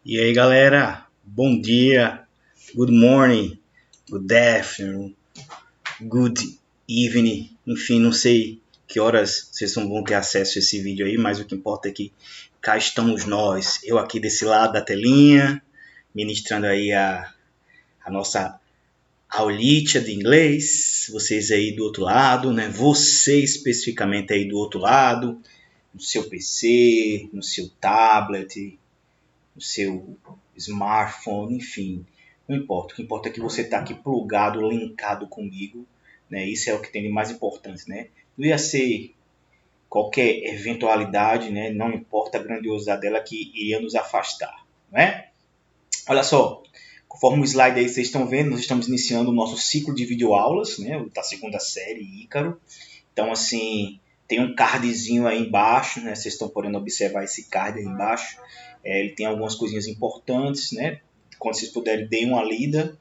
E aí, galera, bom dia, good morning, good afternoon, good evening, enfim, não sei que horas vocês vão ter acesso a esse vídeo aí, mas o que importa é que cá estamos nós, eu aqui desse lado da telinha, ministrando aí a nossa aulite de inglês, vocês aí do outro lado, né? Você especificamente aí do outro lado, no seu PC, no seu tablet, no seu smartphone, enfim, não importa. O que importa é que você está aqui plugado, linkado comigo, né? Isso é o que tem de mais importante, né? Não ia ser qualquer eventualidade, né? Não importa a grandiosidade dela que iria nos afastar, né? Olha só, conforme o slide aí vocês estão vendo, nós estamos iniciando o nosso ciclo de videoaulas, né? Da segunda série, Ícaro. Então, assim, tem um cardzinho aí embaixo, né? Vocês estão podendo observar esse card aí embaixo. Ele tem algumas coisinhas importantes, né? Quando vocês puderem, deem uma lida.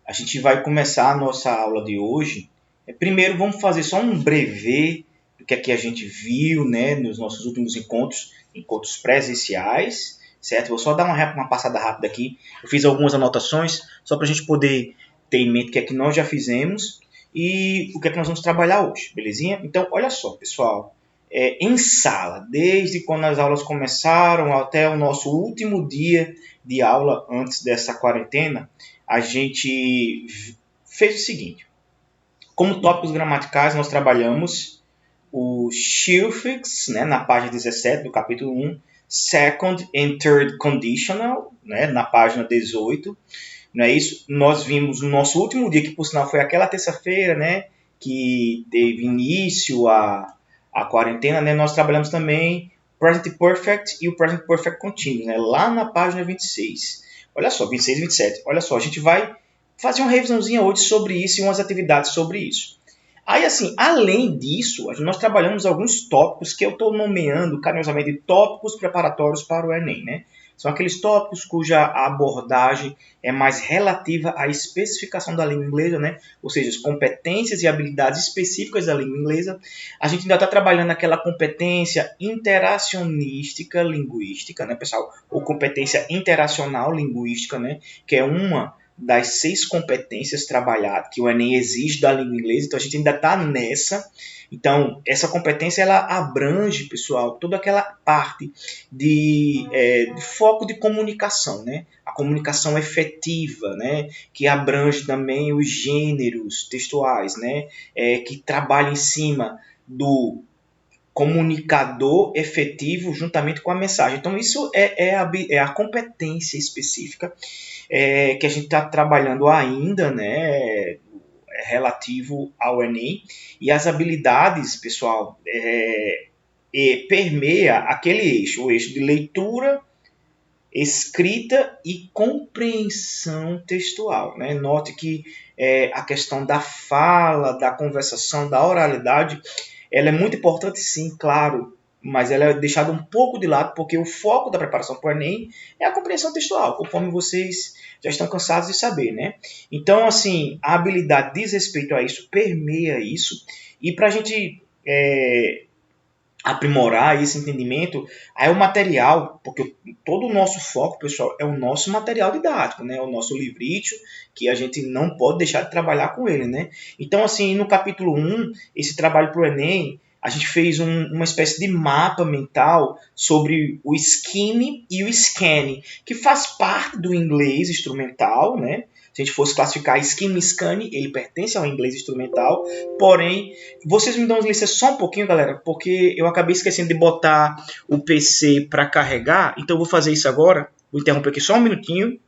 A gente vai começar a nossa aula de hoje. Primeiro, vamos fazer só um brevê do que é que a gente viu, né? Nos nossos últimos encontros presenciais, certo? Vou só dar uma passada rápida aqui. Eu fiz algumas anotações, só para a gente poder ter em mente o que é que nós já fizemos e o que é que nós vamos trabalhar hoje, belezinha? Então, olha só, pessoal, em sala, desde quando as aulas começaram até o nosso último dia de aula antes dessa quarentena, a gente fez o seguinte. Como tópicos gramaticais, nós trabalhamos o suffix, né, na página 17 do capítulo 1, second and third conditional, né, na página 18. Não é isso? Nós vimos no nosso último dia, que por sinal foi aquela terça-feira, né, que teve início a quarentena, né, nós trabalhamos também Present Perfect e o Present Perfect Continuous, né, lá na página 26. Olha só, 26 e 27. Olha só, a gente vai fazer uma revisãozinha hoje sobre isso e umas atividades sobre isso. Aí, assim, além disso, nós trabalhamos alguns tópicos que eu estou nomeando carinhosamente de tópicos preparatórios para o Enem, né? São aqueles tópicos cuja abordagem é mais relativa à especificação da língua inglesa, né? Ou seja, as competências e habilidades específicas da língua inglesa. A gente ainda está trabalhando aquela competência interacionística linguística, né, pessoal? Ou competência interacional linguística, né? Que é uma das 6 competências trabalhadas que o Enem exige da língua inglesa, então a gente ainda está nessa. Então, essa competência ela abrange, pessoal, toda aquela parte de foco de comunicação, né? A comunicação efetiva, né? Que abrange também os gêneros textuais, né? Que trabalha em cima do comunicador efetivo juntamente com a mensagem. Então, isso é a competência específica que a gente está trabalhando ainda, né, relativo ao Enem. E as habilidades, pessoal, permeia aquele eixo, o eixo de leitura, escrita e compreensão textual, né? Note que a questão da fala, da conversação, da oralidade, ela é muito importante, sim, claro, mas ela é deixada um pouco de lado, porque o foco da preparação para o Enem é a compreensão textual, conforme vocês já estão cansados de saber, né? Então, assim, a habilidade diz respeito a isso, permeia isso, e para a gente aprimorar esse entendimento, aí o material, porque todo o nosso foco, pessoal, é o nosso material didático, né? O nosso livrítio, que a gente não pode deixar de trabalhar com ele, né? Então, assim, no capítulo 1, esse trabalho para o Enem, a gente fez uma espécie de mapa mental sobre o skimming e o scanning, que faz parte do inglês instrumental, né? Se a gente fosse classificar skimming e scanning, ele pertence ao inglês instrumental, porém, vocês me dão licença só um pouquinho, galera, porque eu acabei esquecendo de botar o PC para carregar, então eu vou fazer isso agora. Vou interromper aqui só um minutinho.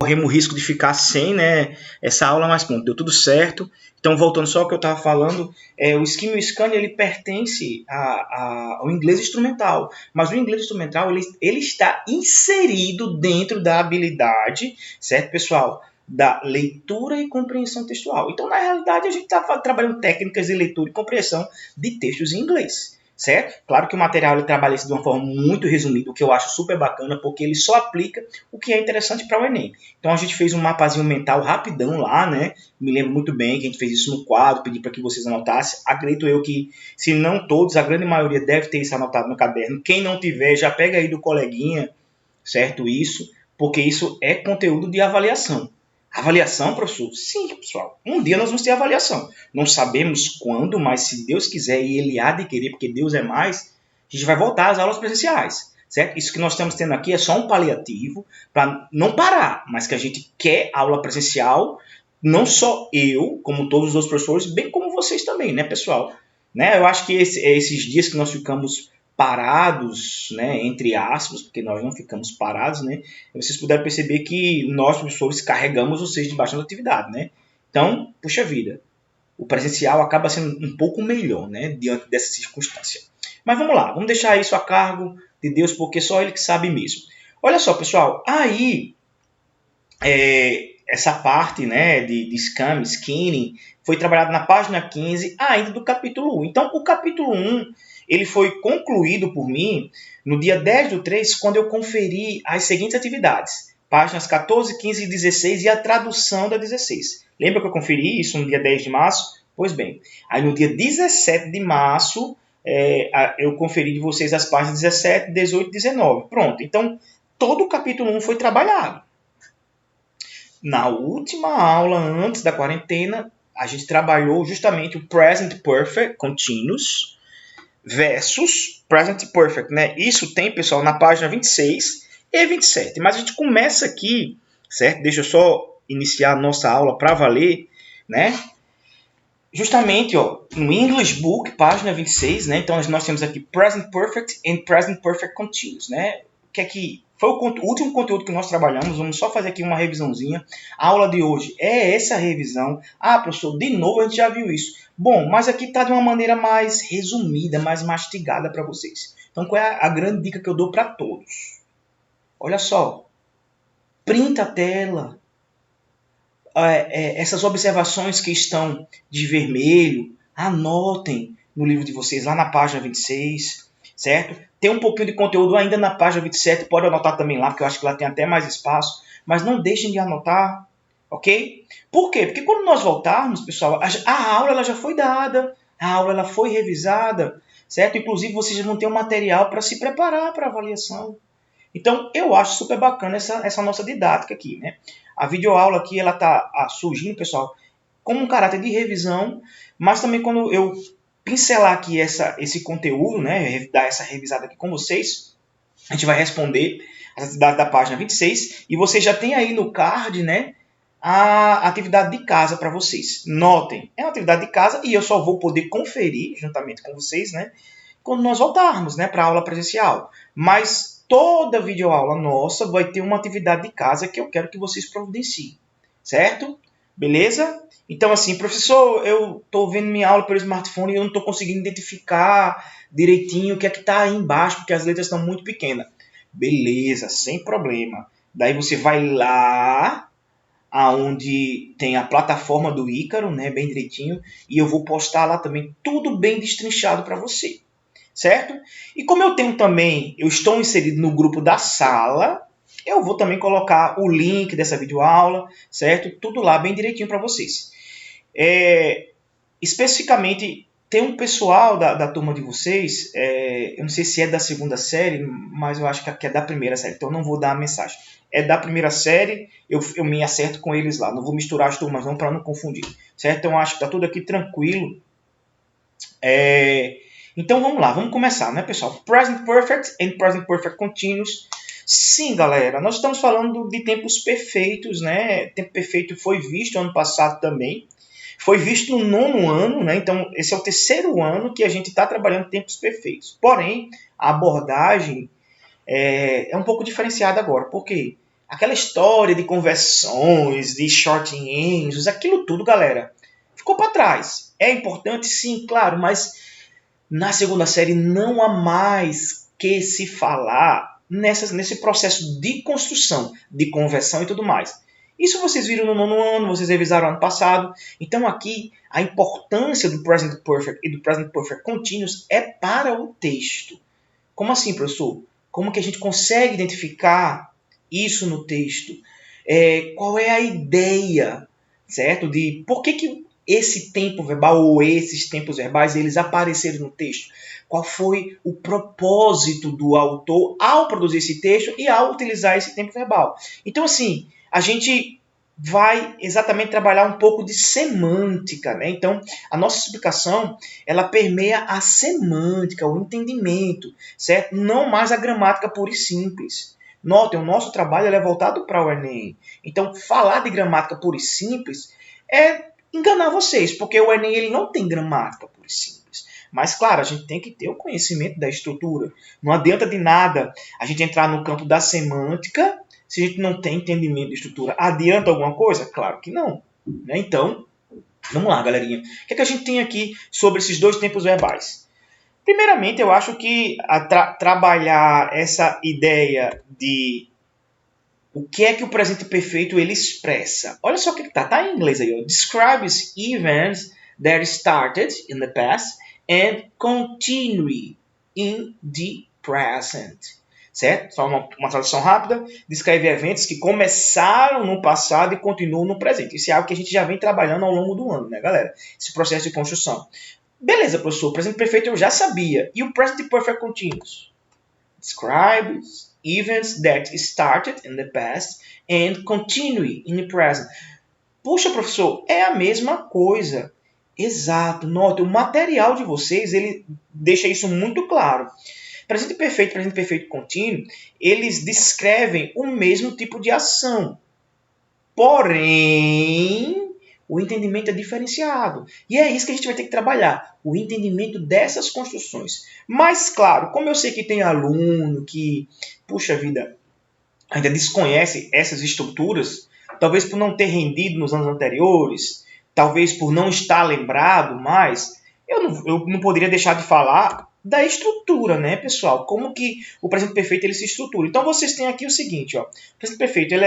Corremos o risco de ficar sem, né, essa aula, mas pronto, deu tudo certo. Então, voltando só ao que eu estava falando, o skimming e o scanning, ele pertence ao inglês instrumental, mas o inglês instrumental ele está inserido dentro da habilidade, certo, pessoal? Da leitura e compreensão textual. Então, na realidade, a gente está trabalhando técnicas de leitura e compreensão de textos em inglês. certo? Claro que o material ele trabalha isso de uma forma muito resumida, o que eu acho super bacana, porque ele só aplica o que é interessante para o Enem. Então a gente fez um mapazinho mental rapidão lá, né? Me lembro muito bem que a gente fez isso no quadro, pedi para que vocês anotassem. Acredito eu que, se não todos, a grande maioria deve ter isso anotado no caderno. Quem não tiver, já pega aí do coleguinha, certo? Isso, porque isso é conteúdo de avaliação. Avaliação, professor? Sim, pessoal. Um dia nós vamos ter avaliação. Não sabemos quando, mas se Deus quiser e Ele há de querer, porque Deus é mais, a gente vai voltar às aulas presenciais, certo? Isso que nós estamos tendo aqui é só um paliativo para não parar, mas que a gente quer aula presencial, não só eu, como todos os outros professores, bem como vocês também, né, pessoal? Né? Eu acho que esses dias que nós ficamos parados, né, entre aspas, porque nós não ficamos parados, né, vocês puderam perceber que nós, professores, carregamos vocês de bastante atividade, né? Então, puxa vida, o presencial acaba sendo um pouco melhor, né, diante dessa circunstância. Mas vamos lá, vamos deixar isso a cargo de Deus, porque só Ele que sabe mesmo. Olha só, pessoal, aí essa parte, né, de scam, skinning, foi trabalhada na página 15 ainda do capítulo 1. Então, o capítulo 1 ele foi concluído por mim no dia 10/3, quando eu conferi as seguintes atividades. Páginas 14, 15 e 16 e a tradução da 16. Lembra que eu conferi isso no dia 10 de março? Pois bem, aí no dia 17 de março, eu conferi de vocês as páginas 17, 18 e 19. Pronto, então todo o capítulo 1 foi trabalhado. Na última aula, antes da quarentena, a gente trabalhou justamente o Present Perfect Continuous versus Present Perfect, né? Isso tem, pessoal, na página 26 e 27. Mas a gente começa aqui, certo? Deixa eu só iniciar a nossa aula para valer, né? Justamente, ó, no English Book, página 26, né? Então nós temos aqui Present Perfect and Present Perfect Continuous, né? Que foi o último conteúdo que nós trabalhamos. Vamos só fazer aqui uma revisãozinha. A aula de hoje é essa revisão. Ah, professor, de novo a gente já viu isso. Bom, mas aqui está de uma maneira mais resumida, mais mastigada para vocês. Então, qual é a grande dica que eu dou para todos? Olha só, printa a tela. Essas observações que estão de vermelho, anotem no livro de vocês, lá na página 26, certo? Tem um pouquinho de conteúdo ainda na página 27, pode anotar também lá, porque eu acho que lá tem até mais espaço, mas não deixem de anotar, ok? Por quê? Porque quando nós voltarmos, pessoal, a aula ela já foi dada, a aula ela foi revisada, certo? Inclusive, vocês já vão ter um material para se preparar para a avaliação. Então, eu acho super bacana essa nossa didática aqui, né? A videoaula aqui, ela está surgindo, pessoal, como um caráter de revisão, mas também quando eu pincelar aqui esse conteúdo, né, dar essa revisada aqui com vocês, a gente vai responder as atividades da página 26 e vocês já tem aí no card, né, a atividade de casa para vocês. Notem, é uma atividade de casa e eu só vou poder conferir juntamente com vocês, né, quando nós voltarmos, né, para a aula presencial. Mas toda videoaula nossa vai ter uma atividade de casa que eu quero que vocês providenciem, certo? Beleza? Então, assim, professor, eu estou vendo minha aula pelo smartphone e eu não estou conseguindo identificar direitinho o que é que está aí embaixo, porque as letras estão muito pequenas. Beleza, sem problema. Daí você vai lá aonde tem a plataforma do Ícaro, né, bem direitinho, e eu vou postar lá também tudo bem destrinchado para você, certo? E como eu estou inserido no grupo da sala, eu vou também colocar o link dessa videoaula, certo? Tudo lá bem direitinho para vocês. Especificamente, tem um pessoal da turma de vocês, eu não sei se é da segunda série, mas eu acho que é da primeira série, então eu não vou dar a mensagem. É da primeira série, eu me acerto com eles lá, não vou misturar as turmas não para não confundir, certo? Então eu acho que está tudo aqui tranquilo. Então vamos lá, vamos começar, né, pessoal? Present Perfect and Present Perfect Continuous. Sim, galera, nós estamos falando de tempos perfeitos, né? Tempo perfeito foi visto ano passado também. Foi visto no 9º ano, né? Então esse é o 3º ano que a gente está trabalhando tempos perfeitos. Porém, a abordagem é um pouco diferenciada agora. Por quê? Aquela história de conversões, de short ends, aquilo tudo, galera, ficou para trás. É importante, sim, claro, mas na segunda série não há mais que se falar nesse processo de construção, de conversão e tudo mais. Isso vocês viram no nono ano, vocês revisaram ano passado. Então aqui a importância do Present Perfect e do Present Perfect Continuous é para o texto. Como assim, professor? Como que a gente consegue identificar isso no texto? Qual é a ideia, certo? De por que esse tempo verbal ou esses tempos verbais eles apareceram no texto? Qual foi o propósito do autor ao produzir esse texto e ao utilizar esse tempo verbal? Então, assim, a gente vai exatamente trabalhar um pouco de semântica, né? Então, a nossa explicação, ela permeia a semântica, o entendimento, certo? Não mais a gramática pura e simples. Notem, o nosso trabalho é voltado para o Enem. Então, falar de gramática pura e simples é enganar vocês, porque o Enem ele não tem gramática pura e simples. Mas, claro, a gente tem que ter o conhecimento da estrutura. Não adianta de nada a gente entrar no campo da semântica se a gente não tem entendimento de estrutura. Adianta alguma coisa? Claro que não. Né? Então, vamos lá, galerinha. O que é que a gente tem aqui sobre esses dois tempos verbais? Primeiramente, eu acho que trabalhar essa ideia de o que é que o presente perfeito ele expressa. Olha só o que está em inglês aí. Ó. Describes events that started in the past and continue in the present. Certo? Só uma tradução rápida. Descreve eventos que começaram no passado e continuam no presente. Isso é algo que a gente já vem trabalhando ao longo do ano, né, galera? Esse processo de construção. Beleza, professor. O presente perfeito eu já sabia. E o present perfect continuous? Describes events that started in the past and continue in the present. Puxa, professor, é a mesma coisa. Exato. Note, o material de vocês, ele deixa isso muito claro. Presente perfeito contínuo, eles descrevem o mesmo tipo de ação. Porém, o entendimento é diferenciado. E é isso que a gente vai ter que trabalhar, o entendimento dessas construções. Mas, claro, como eu sei que tem aluno que, puxa vida, ainda desconhece essas estruturas, talvez por não ter rendido nos anos anteriores, talvez por não estar lembrado mais, eu não poderia deixar de falar da estrutura, né, pessoal? Como que o presente perfeito ele se estrutura. Então, vocês têm aqui o seguinte, ó, o presente perfeito ele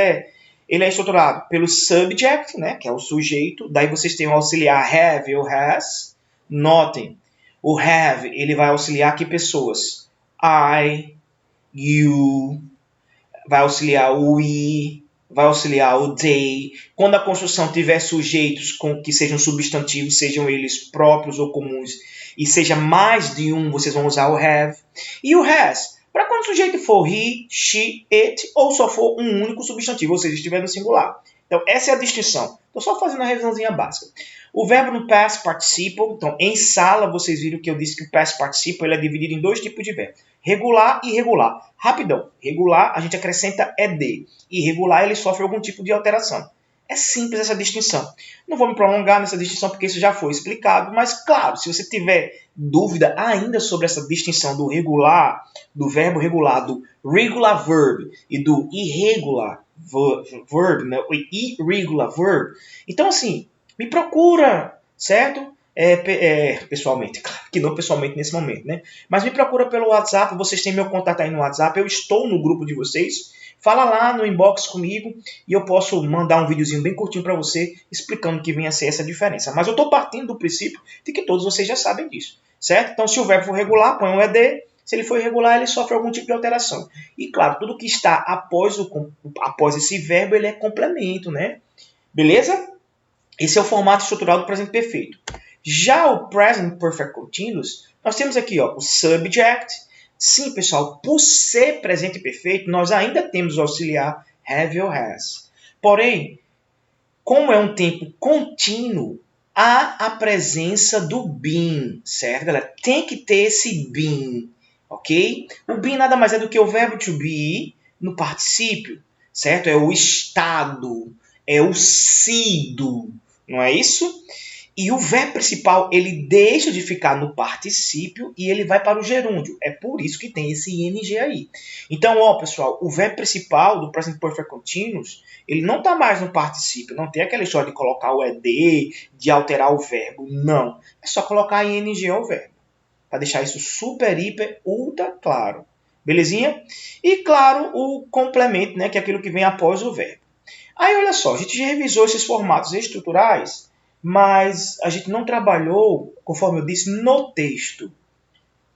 é estruturado pelo subject, né, que é o sujeito, daí vocês têm o auxiliar have ou has. Notem, o have ele vai auxiliar que pessoas? I, you, vai auxiliar o we, vai auxiliar o they. Quando a construção tiver sujeitos que sejam substantivos, sejam eles próprios ou comuns, e seja mais de um, vocês vão usar o have. E o has, para quando o sujeito for he, she, it, ou só for um único substantivo, ou seja, estiver no singular. Então, essa é a distinção. Estou só fazendo uma revisãozinha básica. O verbo no past participle, então, em sala, vocês viram que eu disse que o past participle ele é dividido em dois tipos de verbo. Regular e irregular. Rapidão. Regular, a gente acrescenta ed. Irregular, ele sofre algum tipo de alteração. É simples essa distinção. Não vou me prolongar nessa distinção porque isso já foi explicado, mas claro, se você tiver dúvida ainda sobre essa distinção do regular, do verbo regular, do regular verb e do irregular verb, né? O irregular verb, então assim, me procura, certo? Pessoalmente, claro que não pessoalmente nesse momento, né? Mas me procura pelo WhatsApp, vocês têm meu contato aí no WhatsApp, eu estou no grupo de vocês. Fala lá no inbox comigo e eu posso mandar um videozinho bem curtinho para você explicando que vem a ser essa diferença. Mas eu estou partindo do princípio de que todos vocês já sabem disso, certo? Então, se o verbo for regular, põe um ed. Se ele for irregular, ele sofre algum tipo de alteração. E, claro, tudo que está após esse verbo, ele é complemento, né? Beleza? Esse é o formato estrutural do presente perfeito. Já o present perfect continuous, nós temos aqui ó, o subject. Sim, pessoal, por ser presente perfeito, nós ainda temos o auxiliar have ou has. Porém, como é um tempo contínuo, há a presença do been, certo, galera? Tem que ter esse been, ok? O been nada mais é do que o verbo to be no particípio, certo? É o estado, é o sido, não é isso? E o verbo principal, ele deixa de ficar no particípio e ele vai para o gerúndio. É por isso que tem esse ing aí. Então, ó, pessoal, o verbo principal do present perfect continuous, ele não está mais no particípio. Não tem aquela história de colocar o ed, de alterar o verbo. Não. É só colocar ing ao verbo. Para deixar isso super, hiper, ultra claro. Belezinha? E, claro, o complemento, né, que é aquilo que vem após o verbo. Aí, olha só, a gente já revisou esses formatos estruturais, mas a gente não trabalhou, conforme eu disse, no texto.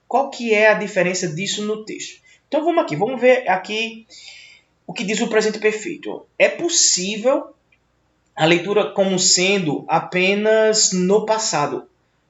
Qual que é a diferença disso no texto? Então, vamos aqui, vamos ver aqui o que diz o presente perfeito. É possível a leitura como sendo apenas no passado.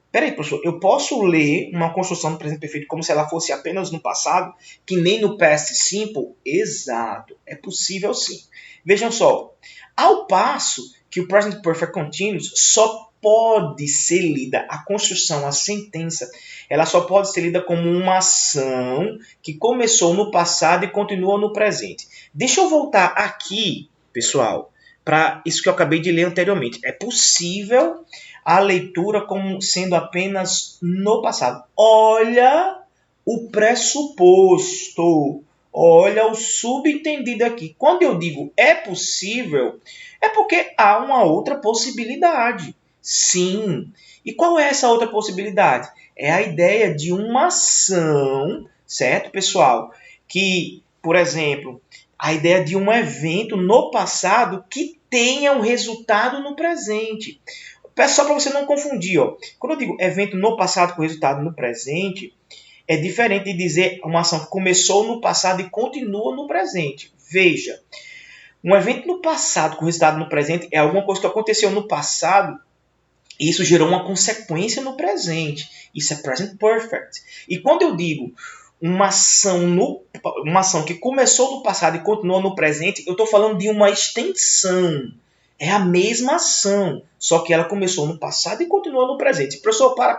Peraí, professor, eu posso ler uma construção do presente perfeito como se ela fosse apenas no passado, que nem no past simple? Exato, é possível sim. Vejam só, ao passo que o present perfect continuous só pode ser lida, a construção, a sentença, ela só pode ser lida como uma ação que começou no passado e continua no presente. Deixa eu voltar aqui, pessoal, para isso que eu acabei de ler anteriormente. É possível a leitura como sendo apenas no passado. Olha o pressuposto. Olha o subentendido aqui. Quando eu digo é possível, é porque há uma outra possibilidade. Sim. E qual é essa outra possibilidade? É a ideia de uma ação, certo, pessoal? Que, por exemplo, a ideia de um evento no passado que tenha um resultado no presente. Só para você não confundir, ó. Quando eu digo evento no passado com resultado no presente, é diferente de dizer uma ação que começou no passado e continua no presente. Veja, um evento no passado com resultado no presente é alguma coisa que aconteceu no passado e isso gerou uma consequência no presente. Isso é present perfect. E quando eu digo uma ação que começou no passado e continua no presente, eu estou falando de uma extensão. É a mesma ação, só que ela começou no passado e continua no presente. Professor, para.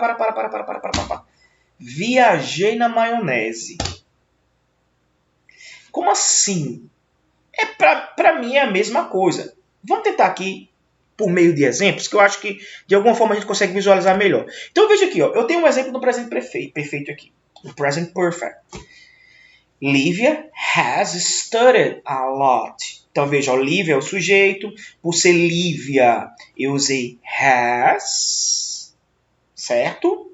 Viajei na maionese. Como assim? Para mim é a mesma coisa. Vamos tentar aqui, por meio de exemplos, que eu acho que de alguma forma a gente consegue visualizar melhor. Então veja aqui, ó, eu tenho um exemplo do presente perfeito aqui. O present perfect. Livia has studied a lot. Então veja, Olivia é o sujeito. Por ser Lívia, eu usei has. Certo?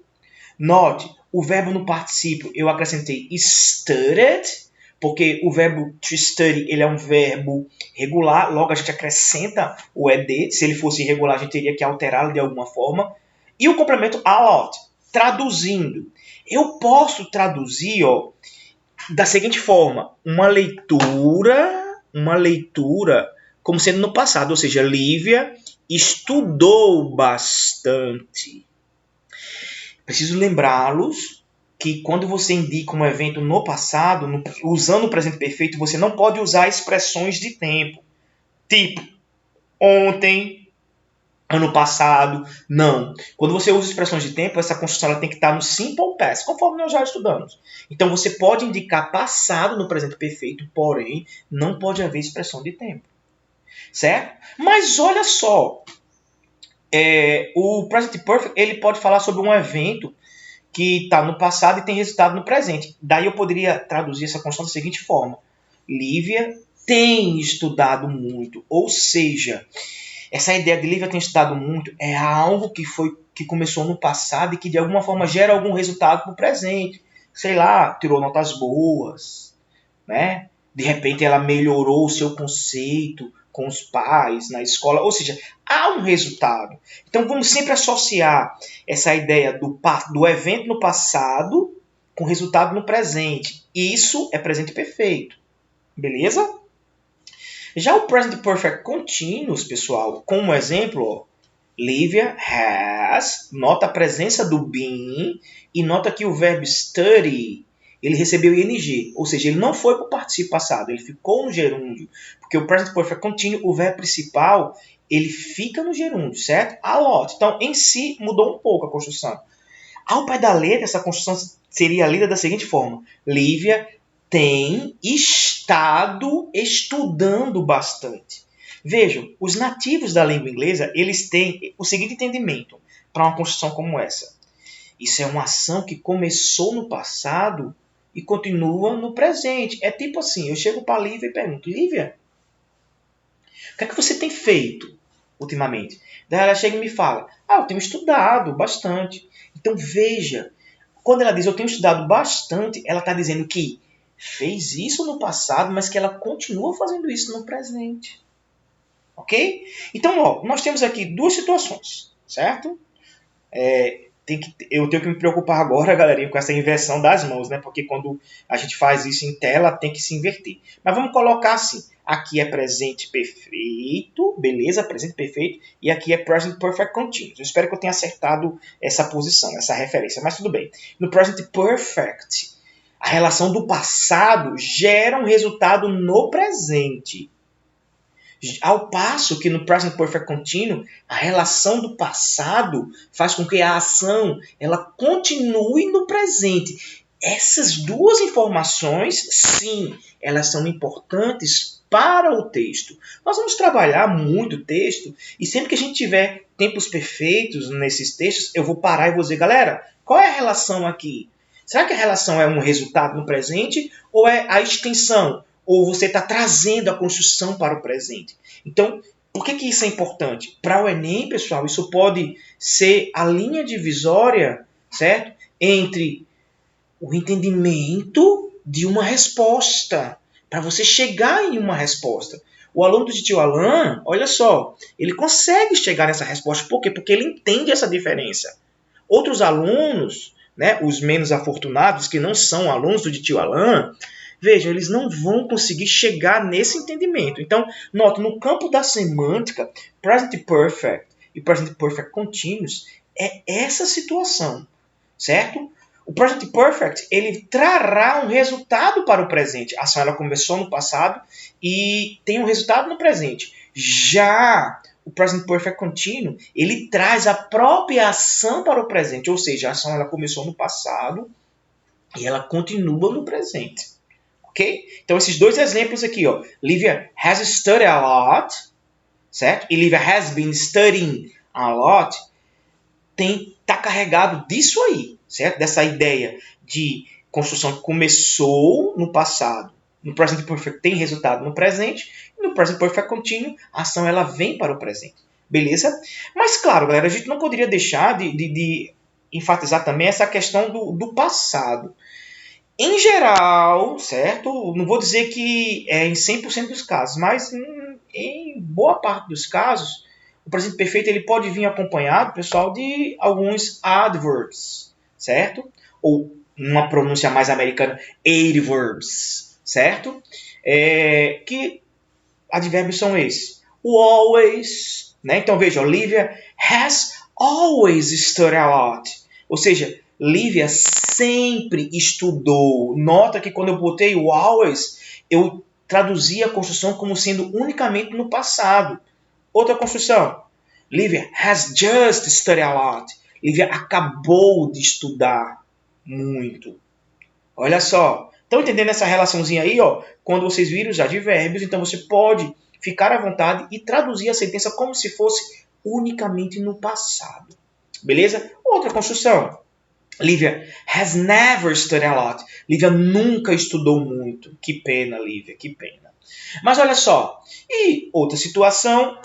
Note, o verbo no particípio eu acrescentei studied, porque o verbo to study ele é um verbo regular, logo a gente acrescenta o ed. Se ele fosse irregular, a gente teria que alterá-lo de alguma forma. E o complemento a lot, traduzindo. Eu posso traduzir, ó, da seguinte forma, uma leitura como sendo no passado, ou seja, Lívia estudou bastante. Preciso lembrá-los que quando você indica um evento no passado, usando o presente perfeito, você não pode usar expressões de tempo. Tipo, ontem, ano passado, não. Quando você usa expressões de tempo, essa construção ela tem que estar no simple past, conforme nós já estudamos. Então você pode indicar passado no presente perfeito, porém, não pode haver expressão de tempo. Certo? Mas olha só, o present perfect ele pode falar sobre um evento que está no passado e tem resultado no presente. Daí eu poderia traduzir essa construção da seguinte forma. Lívia tem estudado muito. Ou seja, essa ideia de Lívia tem estudado muito é algo que começou no passado e que de alguma forma gera algum resultado no presente. Sei lá, tirou notas boas, né? De repente ela melhorou o seu conceito com os pais, na escola, ou seja, há um resultado. Então vamos sempre associar essa ideia do evento no passado com resultado no presente. Isso é presente perfeito. Beleza? Já o present perfect continuous, pessoal, como exemplo, ó, Lívia has, nota a presença do been e nota que o verbo study ele recebeu ing, ou seja, ele não foi para o particípio passado, ele ficou no gerúndio, porque o present perfect continuous, o verbo principal, ele fica no gerúndio, certo? A lot. Então, em si, mudou um pouco a construção. Ao pé da letra, essa construção seria lida da seguinte forma. Lívia tem estado estudando bastante. Vejam, os nativos da língua inglesa, eles têm o seguinte entendimento para uma construção como essa. Isso é uma ação que começou no passado e continua no presente. É tipo assim, eu chego para a Lívia e pergunto, Lívia, o que é que você tem feito ultimamente? Daí ela chega e me fala, eu tenho estudado bastante. Então veja, quando ela diz eu tenho estudado bastante, ela está dizendo que fez isso no passado, mas que ela continua fazendo isso no presente. Ok? Então, ó, nós temos aqui duas situações, certo? Eu tenho que me preocupar agora, galerinha, com essa inversão das mãos, né? Porque quando a gente faz isso em tela, tem que se inverter. Mas vamos colocar assim. Aqui é presente perfeito, beleza? Presente perfeito. E aqui é present perfect continuous. Eu espero que eu tenha acertado essa posição, essa referência. Mas tudo bem. No present perfect, a relação do passado gera um resultado no presente. Ao passo que no Present Perfect Continuous, a relação do passado faz com que a ação ela continue no presente. Essas duas informações, sim, elas são importantes para o texto. Nós vamos trabalhar muito o texto e sempre que a gente tiver tempos perfeitos nesses textos, eu vou parar e vou dizer, galera, qual é a relação aqui? Será que a relação é um resultado no presente ou é a extensão? Ou você está trazendo a construção para o presente? Então, por que isso é importante? Para o Enem, pessoal, isso pode ser a linha divisória, certo? Entre o entendimento de uma resposta, para você chegar em uma resposta. O aluno do tio Alan, olha só, ele consegue chegar nessa resposta. Por quê? Porque ele entende essa diferença. Outros alunos, né, os menos afortunados, que não são alunos do tio Alan, vejam, eles não vão conseguir chegar nesse entendimento. Então, nota, no campo da semântica, present perfect e present perfect continuous é essa situação, certo? O present perfect, ele trará um resultado para o presente. A ação ela começou no passado e tem um resultado no presente. Já o present perfect continuo, ele traz a própria ação para o presente, ou seja, a ação ela começou no passado e ela continua no presente. Ok? Então, esses dois exemplos aqui, ó. Livia has studied a lot, certo? E Livia has been studying a lot. Tá carregado disso aí, certo? Dessa ideia de construção que começou no passado. No present perfect tem resultado no presente. E no present perfect continuo, a ação ela vem para o presente. Beleza? Mas, claro, galera, a gente não poderia deixar de enfatizar também essa questão do passado. Em geral, certo? Não vou dizer que é em 100% dos casos, mas em boa parte dos casos, o presente perfeito ele pode vir acompanhado, pessoal, de alguns adverbs, certo? Ou uma pronúncia mais americana, adverbs, certo? Que advérbios são esses? O always, né? Então veja, Olivia has always studied a lot. Ou seja, Lívia sempre estudou. Nota que quando eu botei o always, eu traduzi a construção como sendo unicamente no passado. Outra construção. Lívia has just studied a lot. Lívia acabou de estudar muito. Olha só. Estão entendendo essa relaçãozinha aí? Ó? Quando vocês viram os advérbios, então você pode ficar à vontade e traduzir a sentença como se fosse unicamente no passado. Beleza? Outra construção. Lívia has never studied a lot. Lívia nunca estudou muito. Que pena, Lívia, que pena. Mas olha só. E outra situação.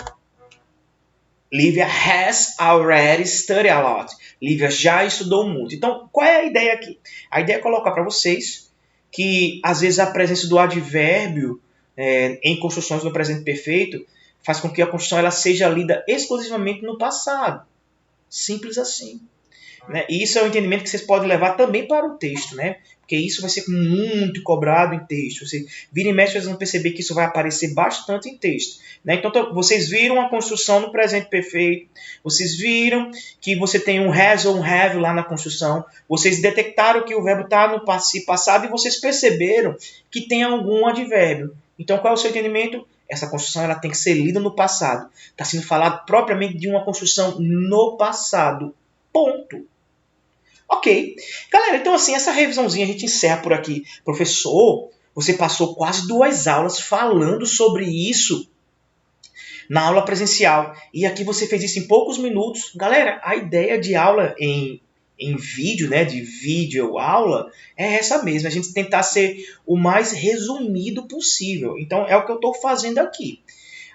Lívia has already studied a lot. Lívia já estudou muito. Então, qual é a ideia aqui? A ideia é colocar para vocês que, às vezes, a presença do advérbio em construções no presente perfeito faz com que a construção ela seja lida exclusivamente no passado. Simples assim. Né? E isso é um entendimento que vocês podem levar também para o texto, né? Porque isso vai ser muito cobrado em texto. Você vira e mexe, vocês vão perceber que isso vai aparecer bastante em texto. Né? Então, vocês viram a construção no presente perfeito, vocês viram que você tem um has ou um have lá na construção, vocês detectaram que o verbo está no passado e vocês perceberam que tem algum advérbio. Então, qual é o seu entendimento? Essa construção ela tem que ser lida no passado. Está sendo falado propriamente de uma construção no passado. Ponto. Ok. Galera, então assim, essa revisãozinha a gente encerra por aqui. Professor, você passou quase 2 aulas falando sobre isso na aula presencial. E aqui você fez isso em poucos minutos. Galera, a ideia de aula em vídeo, né, de vídeo aula, é essa mesma. A gente tentar ser o mais resumido possível. Então, é o que eu estou fazendo aqui.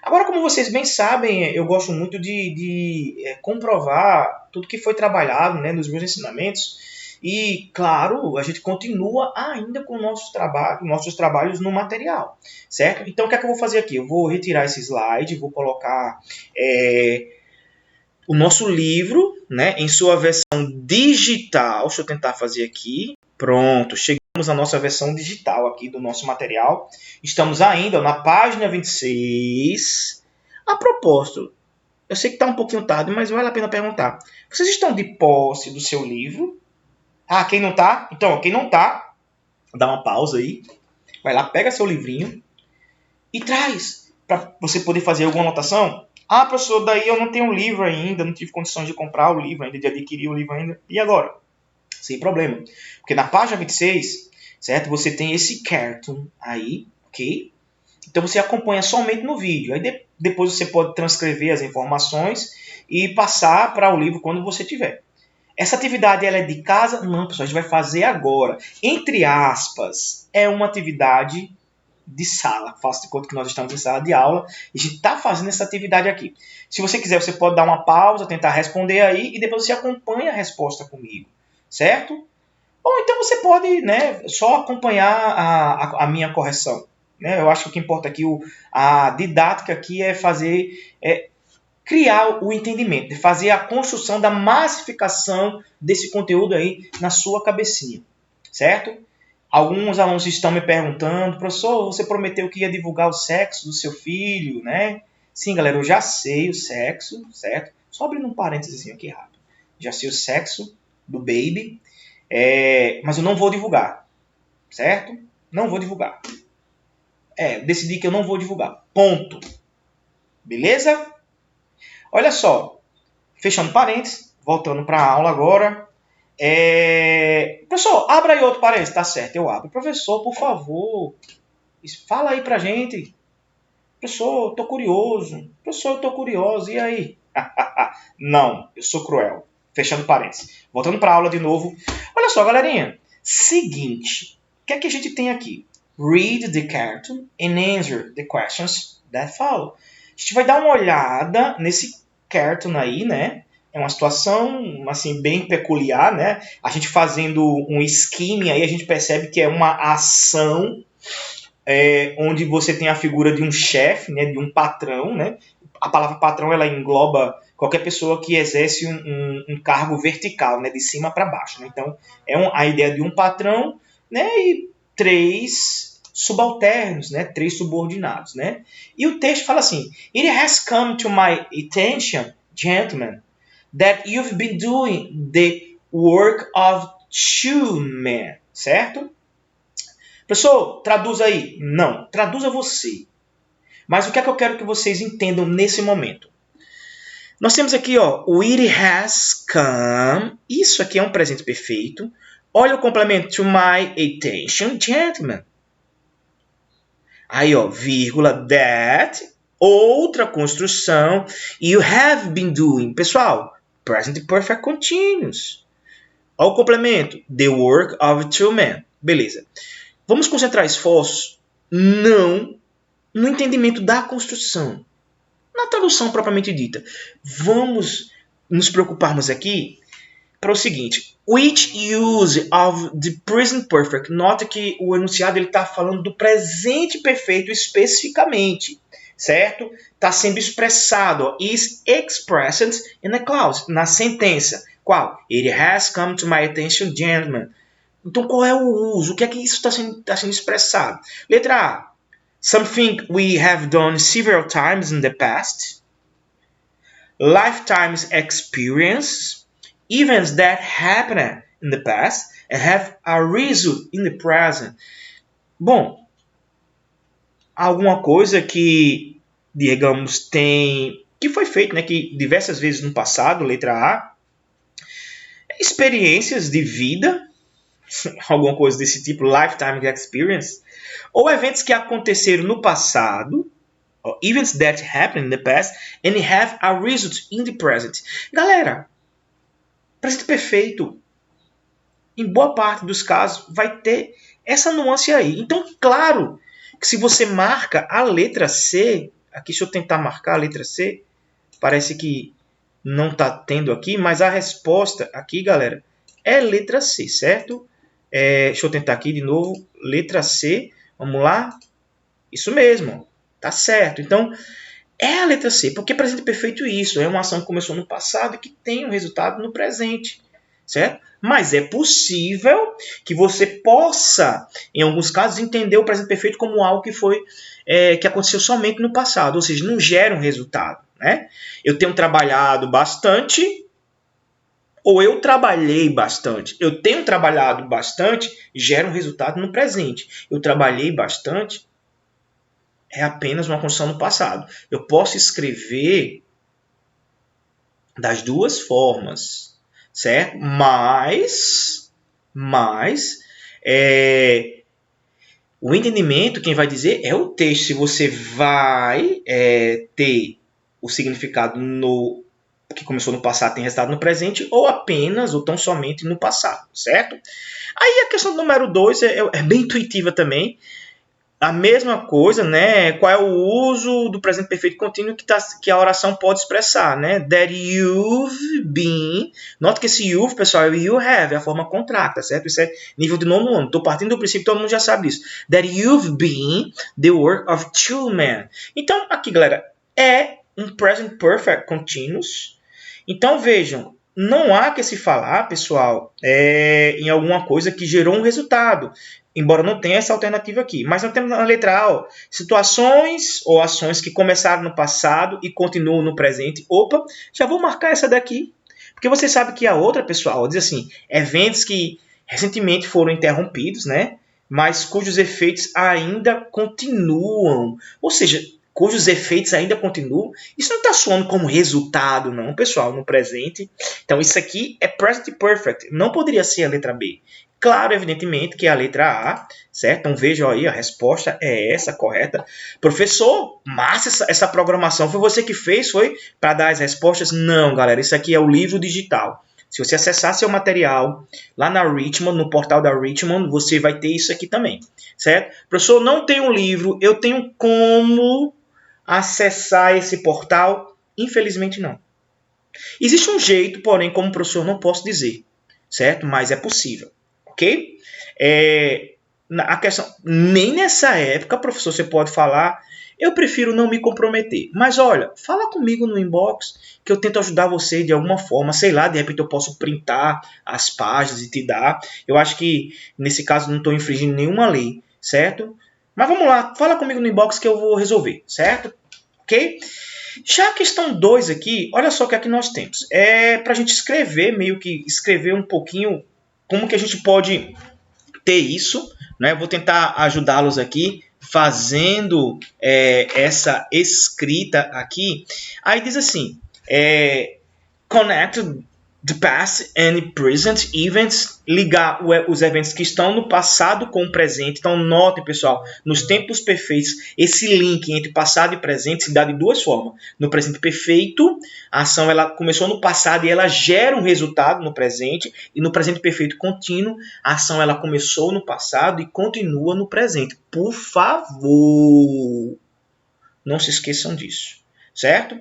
Agora, como vocês bem sabem, eu gosto muito de comprovar tudo que foi trabalhado, né, nos meus ensinamentos. E, claro, a gente continua ainda com nossos trabalhos no material, certo? Então, o que é que eu vou fazer aqui? Eu vou retirar esse slide, vou colocar o nosso livro, né, em sua versão digital. Deixa eu tentar fazer aqui. Pronto, chegamos à nossa versão digital aqui do nosso material. Estamos ainda na página 26. A propósito, eu sei que está um pouquinho tarde, mas vale a pena perguntar. Vocês estão de posse do seu livro? Ah, quem não está? Então, quem não está, dá uma pausa aí. Vai lá, pega seu livrinho e traz para você poder fazer alguma anotação. Ah, professor, daí eu não tenho um livro ainda, não tive condições de comprar o livro ainda, de adquirir o livro ainda. E agora? Sem problema. Porque na página 26, certo? Você tem esse cartoon aí, ok? Então você acompanha somente no vídeo. Aí depois você pode transcrever as informações e passar para o livro quando você tiver. Essa atividade ela é de casa? Não, pessoal, a gente vai fazer agora. Entre aspas, é uma atividade de sala. Faça de conta que nós estamos em sala de aula e a gente está fazendo essa atividade aqui. Se você quiser, você pode dar uma pausa, tentar responder aí e depois você acompanha a resposta comigo, certo? Ou então você pode, né, só acompanhar a minha correção. Né? Eu acho que o que importa aqui, a didática aqui criar o entendimento, fazer a construção da massificação desse conteúdo aí na sua cabecinha, certo? Alguns alunos estão me perguntando, professor, você prometeu que ia divulgar o sexo do seu filho, né? Sim, galera, eu já sei o sexo, certo? Só abrindo um parênteses aqui rápido. Já sei o sexo do baby, mas eu não vou divulgar, certo? Não vou divulgar. Eu decidi que eu não vou divulgar. Ponto. Beleza? Olha só, fechando parênteses, voltando para a aula agora. Professor, abra aí outro parênteses. Tá certo, eu abro. Professor, por favor, fala aí pra gente. Professor, eu tô curioso. Professor, eu tô curioso. E aí? Não, eu sou cruel. Fechando parênteses. Voltando para a aula de novo. Olha só, galerinha. Seguinte, o que é que a gente tem aqui? Read the cartoon and answer the questions that follow. A gente vai dar uma olhada nesse cartoon aí, né? É uma situação, assim, bem peculiar, né? A gente fazendo um skimming aí, a gente percebe que é uma ação onde você tem a figura de um chefe, né? De um patrão, né? A palavra patrão, ela engloba qualquer pessoa que exerce um cargo vertical, né? De cima para baixo, né? Então, a ideia de um patrão, né? E 3 subalternos, né? 3 subordinados, né? E o texto fala assim: It has come to my attention, gentlemen, that you've been doing the work of 2 men, certo? Professor, traduza aí. Não, traduza você. Mas o que é que eu quero que vocês entendam nesse momento? Nós temos aqui, ó, o it has come. Isso aqui é um presente perfeito. Olha o complemento, to my attention, gentlemen. Aí, ó, vírgula, that, outra construção, you have been doing. Pessoal, present perfect continuous. Olha o complemento, the work of 2 men. Beleza. Vamos concentrar esforços não no entendimento da construção, na tradução propriamente dita. Vamos nos preocuparmos aqui para o seguinte: which use of the present perfect. Nota que o enunciado está falando do presente perfeito especificamente, certo? Está sendo expressado, ó, is expressed in a clause, na sentença. Qual? It has come to my attention, gentlemen. Então, qual é o uso? O que é que isso está sendo expressado? Letra A. Something we have done several times in the past. Lifetime's experience. Events that happened in the past and have a result in the present. Bom, alguma coisa que, digamos, que foi feito, né, que diversas vezes no passado, letra A. Experiências de vida, alguma coisa desse tipo, lifetime experience, ou eventos que aconteceram no passado, events that happened in the past and have a result in the present. Galera, presente perfeito, em boa parte dos casos, vai ter essa nuance aí. Então, claro, que se você marca a letra C, aqui deixa eu tentar marcar a letra C, parece que não está tendo aqui, mas a resposta aqui, galera, é letra C, certo? Deixa eu tentar aqui de novo. Letra C. Vamos lá. Isso mesmo. Tá certo. Então, é a letra C. Porque presente perfeito é isso. É uma ação que começou no passado e que tem um resultado no presente. Certo? Mas é possível que você possa, em alguns casos, entender o presente perfeito como algo que foi que aconteceu somente no passado. Ou seja, não gera um resultado. Né? Eu tenho trabalhado bastante... ou eu trabalhei bastante. Eu tenho trabalhado bastante, gera um resultado no presente. Eu trabalhei bastante, é apenas uma construção no passado. Eu posso escrever das duas formas, certo? Mas o entendimento, quem vai dizer é o texto. Se você vai ter o significado no que começou no passado tem resultado no presente, ou apenas, ou tão somente no passado, certo? Aí a questão número 2 é bem intuitiva também. A mesma coisa, né? Qual é o uso do presente perfeito contínuo que a oração pode expressar, né? That you've been... Nota que esse you've, pessoal, é o you have, é a forma contracta, certo? Isso é nível de nono ano. Estou partindo do princípio, todo mundo já sabe disso. That you've been the work of two men. Então, aqui, galera, é um present perfect continuous. Então, vejam, não há que se falar, pessoal, em alguma coisa que gerou um resultado, embora não tenha essa alternativa aqui. Mas nós temos na letra A, ó, situações ou ações que começaram no passado e continuam no presente. Opa, já vou marcar essa daqui, porque você sabe que a outra, pessoal, diz assim, eventos que recentemente foram interrompidos, né? Mas cujos efeitos ainda continuam. Ou seja, cujos efeitos ainda continuam. Isso não está soando como resultado, não, pessoal, no presente. Então, isso aqui é present perfect. Não poderia ser a letra B. Claro, evidentemente, que é a letra A, certo? Então, vejam aí, a resposta é essa, correta. Professor, massa essa programação. Foi você que fez, foi? Para dar as respostas? Não, galera. Isso aqui é o livro digital. Se você acessar seu material lá na Richmond, no portal da Richmond, você vai ter isso aqui também, certo? Professor, não tenho um livro, eu tenho como acessar esse portal? Infelizmente não. Existe um jeito, porém, como professor não posso dizer, certo? Mas é possível, ok? A questão, nem nessa época, professor, você pode falar, eu prefiro não me comprometer. Mas olha, fala comigo no inbox que eu tento ajudar você de alguma forma, sei lá, de repente eu posso printar as páginas e te dar. Eu acho que nesse caso não estou infringindo nenhuma lei, certo? Mas vamos lá, fala comigo no inbox que eu vou resolver, certo? Ok? Já a questão 2 aqui, olha só o que aqui nós temos. É para a gente escrever, meio que escrever um pouquinho como que a gente pode ter isso. Né? Vou tentar ajudá-los aqui fazendo essa escrita aqui. Aí diz assim, connect the past and present events, ligar os eventos que estão no passado com o presente. Então, notem, pessoal, nos tempos perfeitos, esse link entre passado e presente se dá de duas formas. No presente perfeito, a ação ela começou no passado e ela gera um resultado no presente. E no presente perfeito contínuo, a ação ela começou no passado e continua no presente. Por favor, não se esqueçam disso, certo?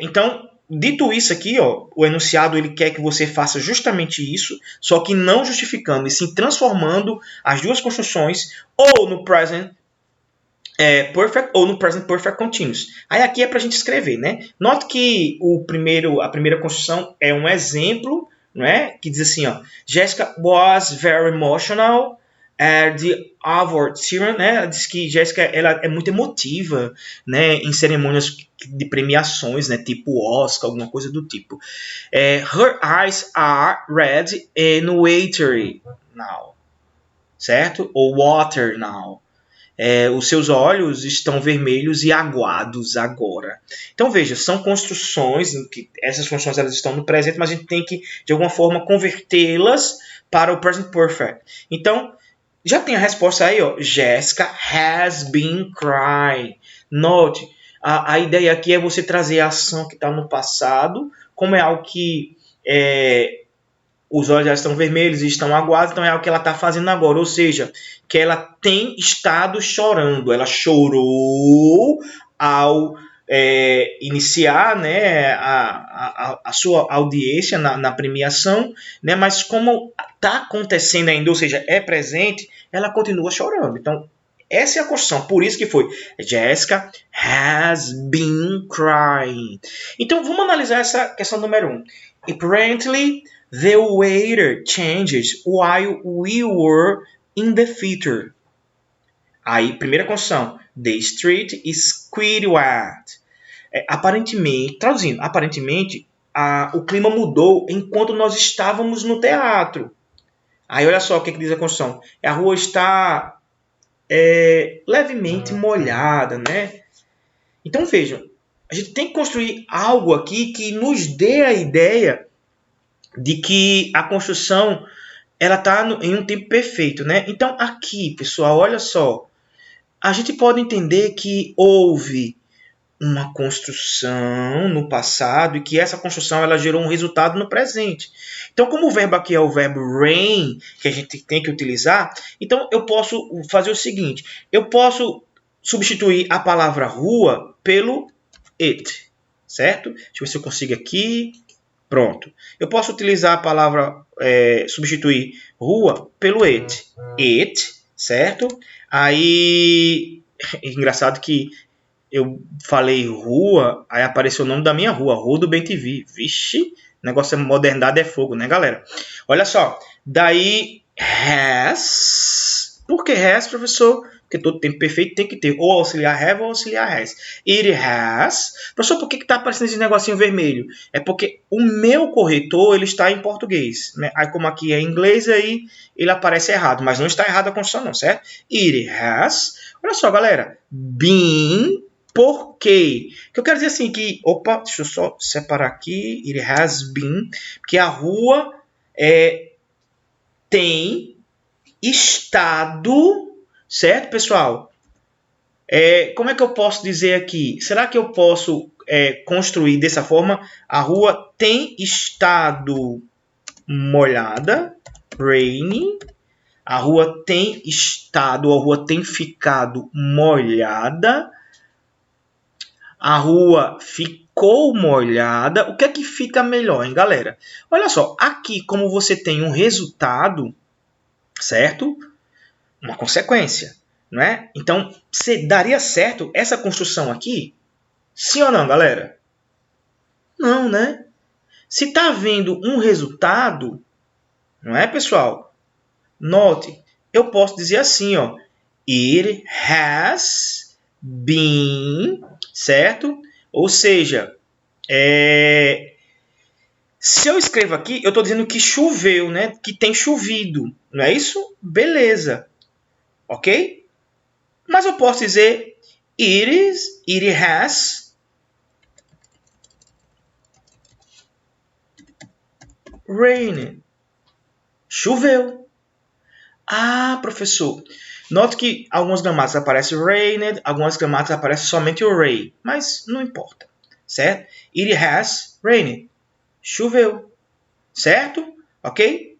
Então, dito isso aqui, ó, o enunciado ele quer que você faça justamente isso, só que não justificando, e sim transformando as duas construções ou no present perfect ou no present perfect continuous. Aí aqui é para a gente escrever, né? Note que a primeira construção é um exemplo, né? Que diz assim, ó, Jessica was very emotional the award ceremony, né? Ela diz que Jéssica ela é muito emotiva, né? Em cerimônias de premiações, né? Tipo Oscar, alguma coisa do tipo. Her eyes are red and watery now, certo? Ou water now. Os seus olhos estão vermelhos e aguados agora. Então veja, são construções, essas construções elas estão no presente, mas a gente tem que de alguma forma convertê-las para o present perfect. Então já tem a resposta aí, ó. Jessica has been crying. Note, a ideia aqui é você trazer a ação que está no passado, como é algo que os olhos já estão vermelhos e estão aguados, então é algo que ela está fazendo agora. Ou seja, que ela tem estado chorando. Ela chorou ao iniciar, né, a sua audiência na premiação, né, mas como está acontecendo ainda, ou seja, é presente, ela continua chorando. Então, essa é a construção. Por isso que foi Jessica has been crying. Então, vamos analisar essa questão número 1. Apparently, the weather changes while we were in the theater. Aí, primeira construção. The street is quite wet. Aparentemente, traduzindo, aparentemente, o clima mudou enquanto nós estávamos no teatro. Aí, olha só o que diz a construção. A rua está levemente molhada, né? Então, vejam, a gente tem que construir algo aqui que nos dê a ideia de que a construção ela está em um tempo perfeito, né? Então, aqui, pessoal, olha só. A gente pode entender que houve uma construção no passado e que essa construção ela gerou um resultado no presente. Então, como o verbo aqui é o verbo rain, que a gente tem que utilizar, então eu posso fazer o seguinte. Eu posso substituir a palavra rua pelo it, certo? Deixa eu ver se eu consigo aqui. Pronto. Eu posso utilizar a palavra, substituir rua pelo it. It, certo? Aí, é engraçado que eu falei rua, aí apareceu o nome da minha rua, Rua do Bem-TV. Vixe, negócio é modernidade é fogo, né, galera? Olha só, daí has. Por que has, professor? Porque todo tempo perfeito tem que ter ou auxiliar have ou auxiliar has. It has. Professor, por que está aparecendo esse negocinho vermelho? É porque o meu corretor ele está em português, né? Aí como aqui é em inglês, aí ele aparece errado. Mas não está errado a construção não, certo? It has. Olha só, galera. Been. Por quê? Que eu quero dizer assim que... Opa, deixa eu só separar aqui. It has been. Porque a rua tem estado... Certo, pessoal? Como é que eu posso dizer aqui? Será que eu posso construir dessa forma? A rua tem estado molhada. Raining. A rua tem estado, a rua tem ficado molhada. A rua ficou molhada. O que é que fica melhor, hein, galera? Olha só, aqui como você tem um resultado, certo? Uma consequência, não é? Então, daria certo essa construção aqui? Sim ou não, galera? Não, né? Se está havendo um resultado, não é, pessoal? Note, eu posso dizer assim, ó. It has been, certo? Ou seja, se eu escrevo aqui, eu estou dizendo que choveu, né? Que tem chovido, não é isso? Beleza, ok? Mas eu posso dizer it has rained. Choveu. Ah, professor. Note que algumas gramatas aparece rained, algumas gramatas aparece somente o ray, mas não importa, certo? It has rained. Choveu, certo? Ok?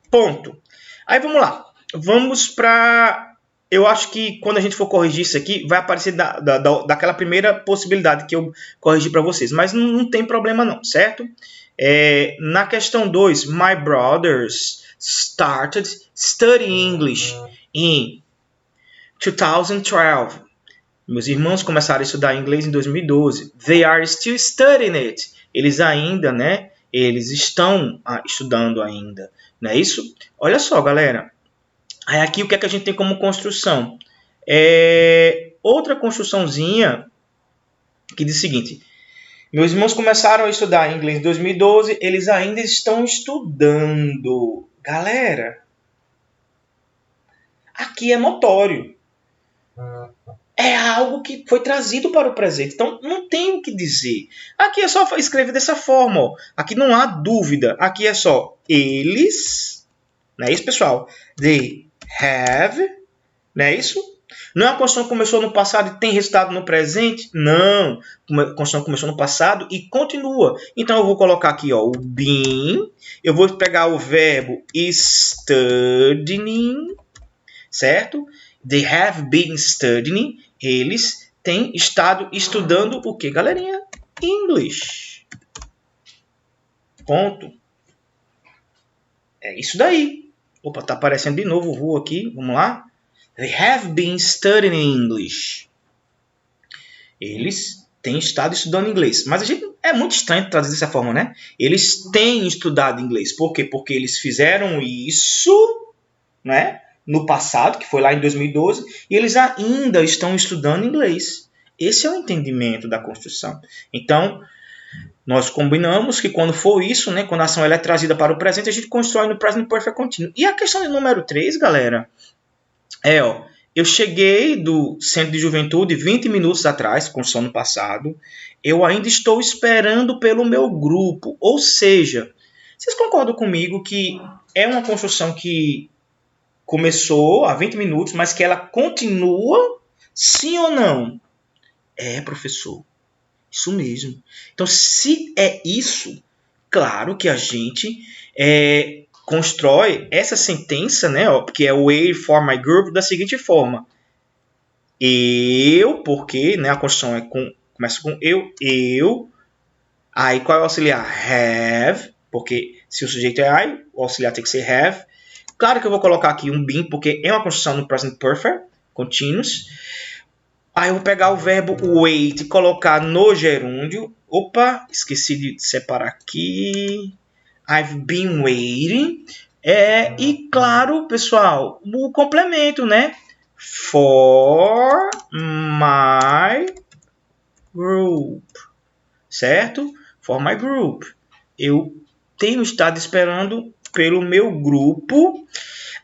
Ponto. Aí vamos lá. Vamos para... Eu acho que quando a gente for corrigir isso aqui, vai aparecer daquela primeira possibilidade que eu corrigi para vocês. Mas não tem problema não, certo? Na questão 2, my brothers started studying English in 2012. Meus irmãos começaram a estudar inglês em 2012. They are still studying it. Eles ainda, né? Eles estão estudando ainda. Não é isso? Olha só, galera. Aí aqui o que é que a gente tem como construção? Outra construçãozinha que diz o seguinte. Meus irmãos começaram a estudar inglês em 2012. Eles ainda estão estudando. Galera, aqui é notório. É algo que foi trazido para o presente. Então, não tem o que dizer. Aqui é só escrever dessa forma. Ó. Aqui não há dúvida. Aqui é só eles. Não é isso, pessoal? They have. Não é isso? Não é uma construção que começou no passado e tem resultado no presente? Não. A construção começou no passado e continua. Então, eu vou colocar aqui ó, o been. Eu vou pegar o verbo studying. Certo? They have been studying. Eles tem estado estudando o que, galerinha? English. Ponto. É isso daí. Opa, tá aparecendo de novo o who aqui. Vamos lá. They have been studying English. Eles têm estado estudando inglês. Mas a gente é muito estranho traduzir dessa forma, né? Eles têm estudado inglês. Por quê? Porque eles fizeram isso, né, no passado, que foi lá em 2012, e eles ainda estão estudando inglês. Esse é o entendimento da construção. Então, nós combinamos que quando for isso, né, quando a ação ela é trazida para o presente, a gente constrói no present perfect continuous. E a questão de número 3, galera, eu cheguei do centro de juventude 20 minutos atrás, construção no passado, eu ainda estou esperando pelo meu grupo. Ou seja, vocês concordam comigo que é uma construção que começou há 20 minutos, mas que ela continua, sim ou não? É, professor. Isso mesmo. Então, se é isso, claro que a gente constrói essa sentença, né, que é wait for my group, da seguinte forma. Eu, porque, né, a construção começa com eu. Aí, qual é o auxiliar? Have, porque se o sujeito é I, o auxiliar tem que ser have. Claro que eu vou colocar aqui um been, porque é uma construção no present perfect, continuous. Aí eu vou pegar o verbo wait e colocar no gerúndio. Opa, esqueci de separar aqui. I've been waiting. E claro, pessoal, o complemento, né? For my group. Certo? For my group. Eu tenho estado esperando pelo meu grupo.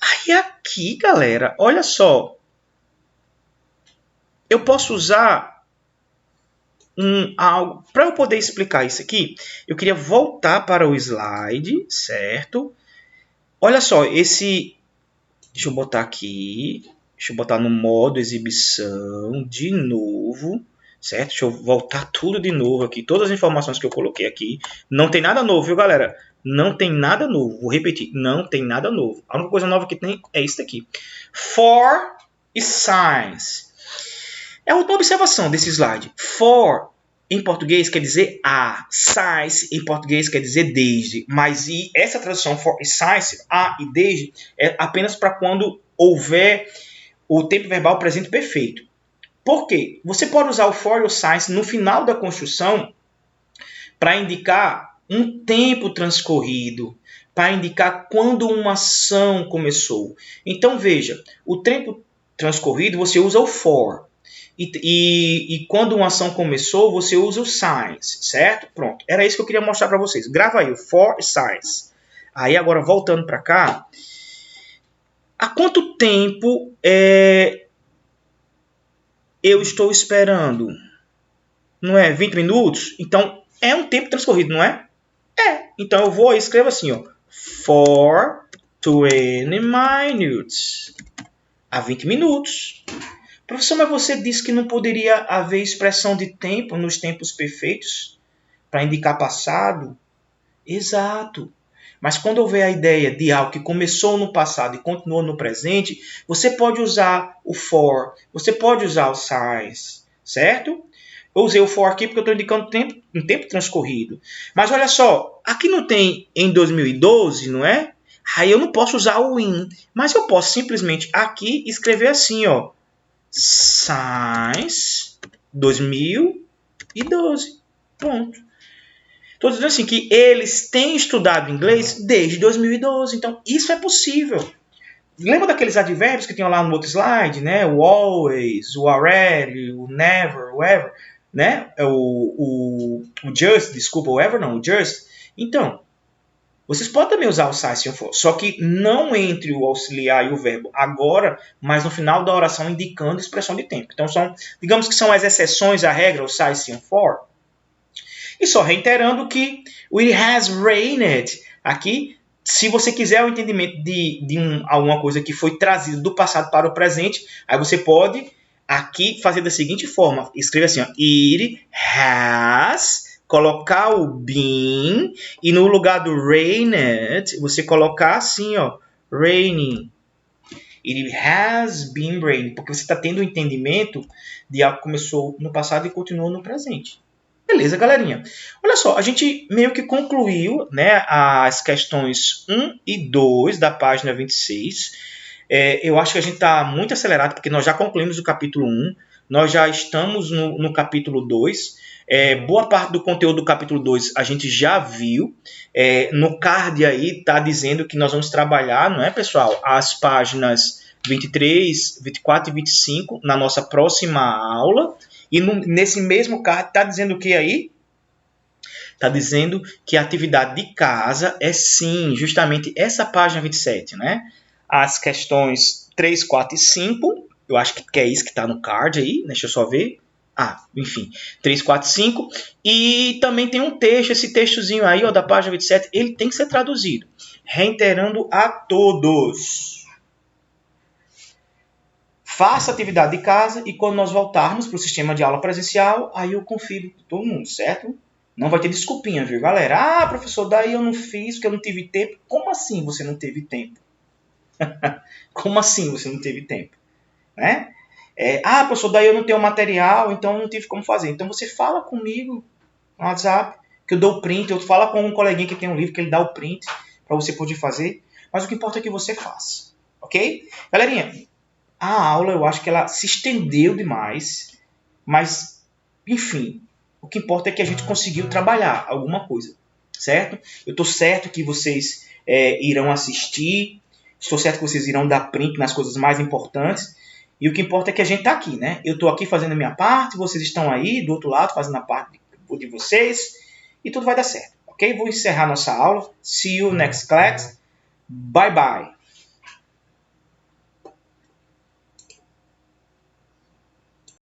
Aí aqui, galera, olha só. Eu posso usar algo. Para eu poder explicar isso aqui, eu queria voltar para o slide, certo? Olha só, esse... Deixa eu botar aqui. Deixa eu botar no modo exibição de novo, certo? Deixa eu voltar tudo de novo aqui. Todas as informações que eu coloquei aqui. Não tem nada novo, viu, galera? Não tem nada novo. Vou repetir. Não tem nada novo. A única coisa nova que tem é isso daqui. For e signs. É uma observação desse slide. For, em português, quer dizer a. Since, em português, quer dizer desde. Mas essa tradução for e since, a e desde, é apenas para quando houver o tempo verbal presente perfeito. Por quê? Você pode usar o for e o since no final da construção para indicar um tempo transcorrido, para indicar quando uma ação começou. Então, veja, o tempo transcorrido você usa o for. E quando uma ação começou, você usa o since, certo? Pronto, era isso que eu queria mostrar para vocês. Grava aí o for e since. Aí agora, voltando para cá, há quanto tempo eu estou esperando? Não é 20 minutos? Então, é um tempo transcorrido, não é? É. Então, eu vou e escrevo assim, ó. For 20 minutes. Há 20 minutos. Professor, mas você disse que não poderia haver expressão de tempo nos tempos perfeitos para indicar passado? Exato. Mas quando houver a ideia de algo que começou no passado e continuou no presente, você pode usar o for, você pode usar o since, certo? Eu usei o for aqui porque eu estou indicando um tempo transcorrido. Mas olha só, aqui não tem em 2012, não é? Aí eu não posso usar o in, mas eu posso simplesmente aqui escrever assim, ó. Since 2012. Ponto. Estou dizendo assim que eles têm estudado inglês desde 2012. Então, isso é possível. Lembra daqueles advérbios que tinham lá no outro slide, né? O always, o already, o never, o ever, né? O just, desculpa, o ever não, o just. Então, vocês podem também usar o since and for, só que não entre o auxiliar e o verbo agora, mas no final da oração indicando expressão de tempo. Então, digamos que são as exceções à regra, o since and for. E só reiterando que o it has rained aqui, se você quiser o entendimento de alguma coisa que foi trazida do passado para o presente, aí você pode aqui fazer da seguinte forma. Escreva assim, ó, it has, colocar o been, e no lugar do rained, você colocar assim, ó, raining. It has been rained, porque você está tendo um entendimento de algo que começou no passado e continuou no presente. Beleza, galerinha? Olha só, a gente meio que concluiu, né, as questões 1 e 2 da página 26. Eu acho que a gente está muito acelerado, porque nós já concluímos o capítulo 1, nós já estamos no capítulo 2. Boa parte do conteúdo do capítulo 2 a gente já viu. No card aí está dizendo que nós vamos trabalhar, não é, pessoal? As páginas 23, 24 e 25 na nossa próxima aula. E nesse mesmo card está dizendo o que aí? Está dizendo que a atividade de casa é sim, justamente essa página 27, né? As questões 3, 4 e 5, eu acho que é isso que está no card aí, deixa eu só ver. Enfim, 3, 4, 5. E também tem um texto, esse textozinho aí, ó, da página 27, ele tem que ser traduzido. Reiterando a todos. Faça a atividade de casa e quando nós voltarmos para o sistema de aula presencial, aí eu confiro para todo mundo, certo? Não vai ter desculpinha, viu, galera? Professor, daí eu não fiz porque eu não tive tempo. Como assim você não teve tempo? Como assim você não teve tempo? Né? Professor, daí eu não tenho material, então eu não tive como fazer. Então você fala comigo no WhatsApp, que eu dou o print, eu falo com um coleguinha que tem um livro, que ele dá o print para você poder fazer. Mas o que importa é que você faça, ok? Galerinha, a aula eu acho que ela se estendeu demais, mas, enfim, o que importa é que a gente conseguiu trabalhar alguma coisa, certo? Eu estou certo que vocês irão assistir, estou certo que vocês irão dar print nas coisas mais importantes, e o que importa é que a gente está aqui, né? Eu estou aqui fazendo a minha parte, vocês estão aí do outro lado fazendo a parte de vocês, e tudo vai dar certo, ok? Vou encerrar nossa aula. See you next class. Bye bye.